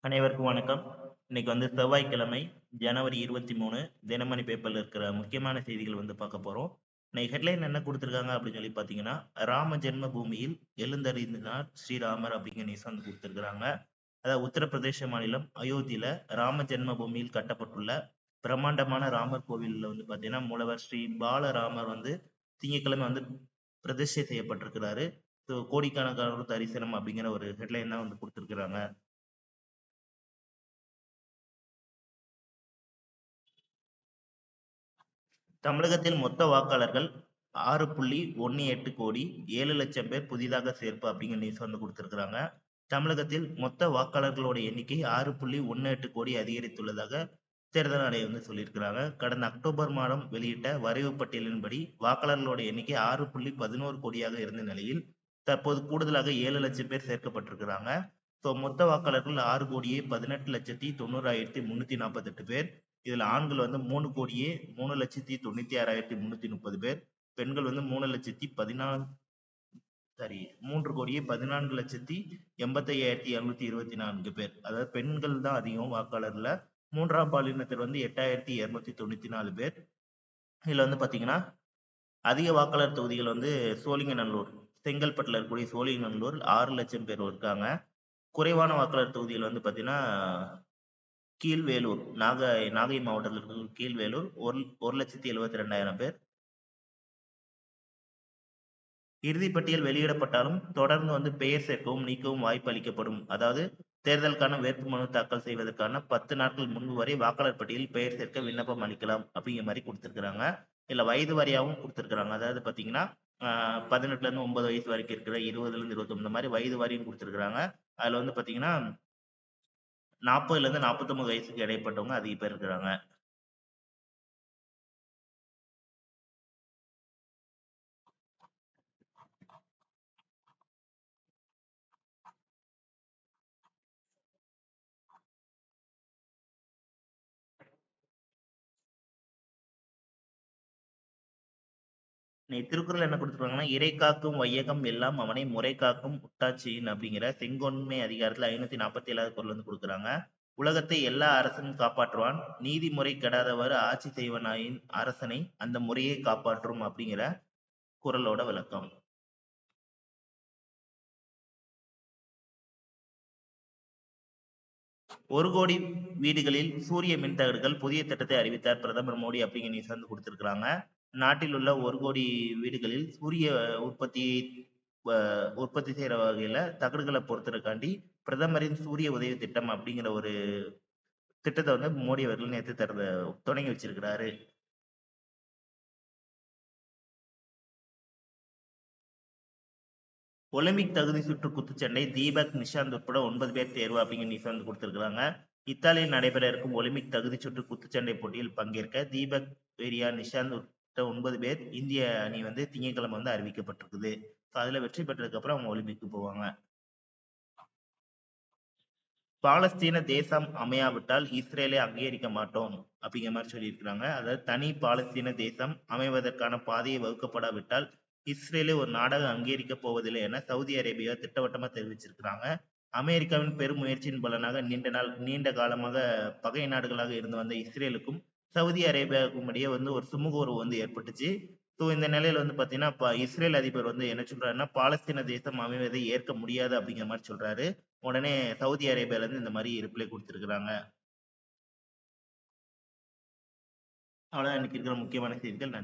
அனைவருக்கும் வணக்கம். இன்னைக்கு செவ்வாய்க்கிழமை, ஜனவரி 23 தினமணி பேப்பர்ல இருக்கிற முக்கியமான செய்திகள் பார்க்க போறோம். இன்னைக்கு ஹெட்லைன் என்ன குடுத்திருக்காங்க அப்படின்னு சொல்லி பார்த்தீங்கன்னா, ராம ஜென்ம பூமியில் எழுந்தருளினார் ஸ்ரீராமர் அப்படிங்கிற நியூஸ் குடுத்திருக்காங்க. அதாவது உத்தரப்பிரதேச மாநிலம் அயோத்தியில ராம ஜென்ம பூமியில் கட்டப்பட்டுள்ள பிரம்மாண்டமான ராமர் கோவில்ல பார்த்தீங்கன்னா, மூலவர் ஸ்ரீ பாலராமர் திங்கட்கிழமை பிரதிஷ்டை செய்யப்பட்டிருக்கிறாரு. கோடிக்கணக்கானோர் தரிசனம் அப்படிங்கிற ஒரு ஹெட்லைன் தான் கொடுத்திருக்கிறாங்க. தமிழகத்தில் மொத்த வாக்காளர்கள் 6.18 கோடி 7 லட்சம் பேர் புதிதாக சேர்ப்பு அப்படிங்கிற நியூஸ் கொடுத்திருக்கிறாங்க. தமிழகத்தில் மொத்த வாக்காளர்களோட எண்ணிக்கை 6.18 கோடி அதிகரித்துள்ளதாக தேர்தல் ஆணையம் சொல்லியிருக்கிறாங்க. கடந்த அக்டோபர் மாதம் வெளியிட்ட வரைவு பட்டியலின்படி வாக்காளர்களோட எண்ணிக்கை 6.11 கோடியாக இருந்த நிலையில் தற்போது கூடுதலாக 7 லட்சம் பேர் சேர்க்கப்பட்டிருக்கிறாங்க. மொத்த வாக்காளர்கள் 6.18,90,348 பேர். இதுல ஆண்கள் 3,03,96,330 பேர், பெண்கள் 3,14,85,224 பேர். அதாவது பெண்கள் தான் அதிகம் வாக்காளர்ல. மூன்றாம் பாலினத்தில் 8,294 பேர். இதுல பாத்தீங்கன்னா அதிக வாக்காளர் தொகுதிகள் சோழிங்கநல்லூர், செங்கல்பட்டுல இருக்கக்கூடிய சோழிங்கநல்லூர் 6 லட்சம் பேர் இருக்காங்க. குறைவான வாக்காளர் தொகுதிகள் பாத்தீங்கன்னா கீழ்வேலூர், நாகை மாவட்டத்தில் இருக்கிற கீழ்வேலூர் 1,72,000 பேர். இறுதிப்பட்டியல் வெளியிடப்பட்டாலும் தொடர்ந்து பெயர் சேர்க்கவும் நீக்கவும் வாய்ப்பு அளிக்கப்படும். அதாவது தேர்தலுக்கான வேட்புமனு தாக்கல் செய்வதற்கான 10 நாட்கள் முன்பு வரை வாக்காளர் பட்டியலில் பெயர் சேர்க்க விண்ணப்பம் அளிக்கலாம் அப்படிங்கிற மாதிரி கொடுத்திருக்கிறாங்க. இல்ல வயது வாரியாகவும் கொடுத்திருக்கிறாங்க. அதாவது பாத்தீங்கன்னா 18ல இருந்து 9 வயசு வரைக்கும் இருக்கிற, 20ல இருந்து 29 இந்த மாதிரி வயது வாரியும் கொடுத்திருக்கிறாங்க. அதுல பாத்தீங்கன்னா 40ல இருந்து 49 வயசுக்கு இடைப்பட்டவங்க அதிக பேர் இருக்கிறாங்க. திருக்குறள் என்ன கொடுத்துருக்காங்கன்னா, இறை காக்கும் வையகம் எல்லாம் அவனை முறை காக்கும் முட்டாட்சியின் அப்படிங்கிற செங்கோன்மை அதிகாரத்துல 547வது குறள் கொடுக்குறாங்க. உலகத்தை எல்லா அரசனும் காப்பாற்றுவான், நீதிமுறை கெடாதவாறு ஆட்சி செய்வனாயின் அரசனை அந்த முறையை காப்பாற்றும் அப்படிங்கிற குறளோட விளக்கம். ஒரு கோடி வீடுகளில் சூரிய மின்தகடுகள் புதிய திட்டத்தை அறிவித்தார் பிரதமர் மோடி அப்படிங்கிற நியூஸ் கொடுத்திருக்கிறாங்க. நாட்டில் உள்ள 1 கோடி வீடுகளில் சூரிய உற்பத்தி செய்யற வகையில தகடுகளை பொறுத்தறக்காண்டி பிரதமரின் சூரிய உதவி திட்டம் அப்படிங்கிற ஒரு திட்டத்தை மோடி அவர்கள் நேற்று தொடங்கி வச்சிருக்கிறாரு. ஒலிம்பிக் தகுதி சுற்று குத்துச்சண்டை தீபக், நிஷாந்த் உட்பட 9 பேர் தேர்வு அப்படிங்கிற நியூஸ் கொடுத்திருக்காங்க. இத்தாலியில் நடைபெற இருக்கும் ஒலிம்பிக் தகுதி சுற்று குத்துச்சண்டை போட்டியில் பங்கேற்க தீபக், வீரியா, நிஷாந்த் உட்பட 9 பேர் இந்திய அணி திங்கட்கிழமை அறிவிக்கப்பட்டிருக்குது. அதுல வெற்றி பெற்றதுக்கு அப்புறம் அவங்க ஒலிம்பிக்கு போவாங்க. பாலஸ்தீன தேசம் அமையாவிட்டால் இஸ்ரேலை அங்கீகரிக்க மாட்டோம் அப்படிங்கிற மாதிரி சொல்லியிருக்கிறாங்க. அதாவது தனி பாலஸ்தீன தேசம் அமைவதற்கான பாதையை வகுக்கப்படாவிட்டால் இஸ்ரேலை ஒரு நாடாக அங்கீகரிக்க போவதில்லை என சவுதி அரேபியா திட்டவட்டமா தெரிவிச்சிருக்கிறாங்க. அமெரிக்காவின் பெரும் முயற்சியின் பலனாக நீண்ட காலமாக பகை நாடுகளாக இருந்து வந்த இஸ்ரேலுக்கும் சவுதி அரேபியாவுக்கும் இடையே ஒரு சுமூக உறவு ஏற்பட்டுச்சு. இந்த நிலையில பாத்தீங்கன்னா இஸ்ரேல் அதிபர் என்ன சொல்றாருன்னா, பாலஸ்தீன தேசம் அமைவதை ஏற்க முடியாது அப்படிங்கிற மாதிரி சொல்றாரு. உடனே சவுதி அரேபியால இருந்து இந்த மாதிரி ரிப்ளை கொடுத்திருக்கிறாங்க. அவ்வளவுதான் இன்னைக்கு இருக்கிற முக்கியமான செய்திகள். நன்றி.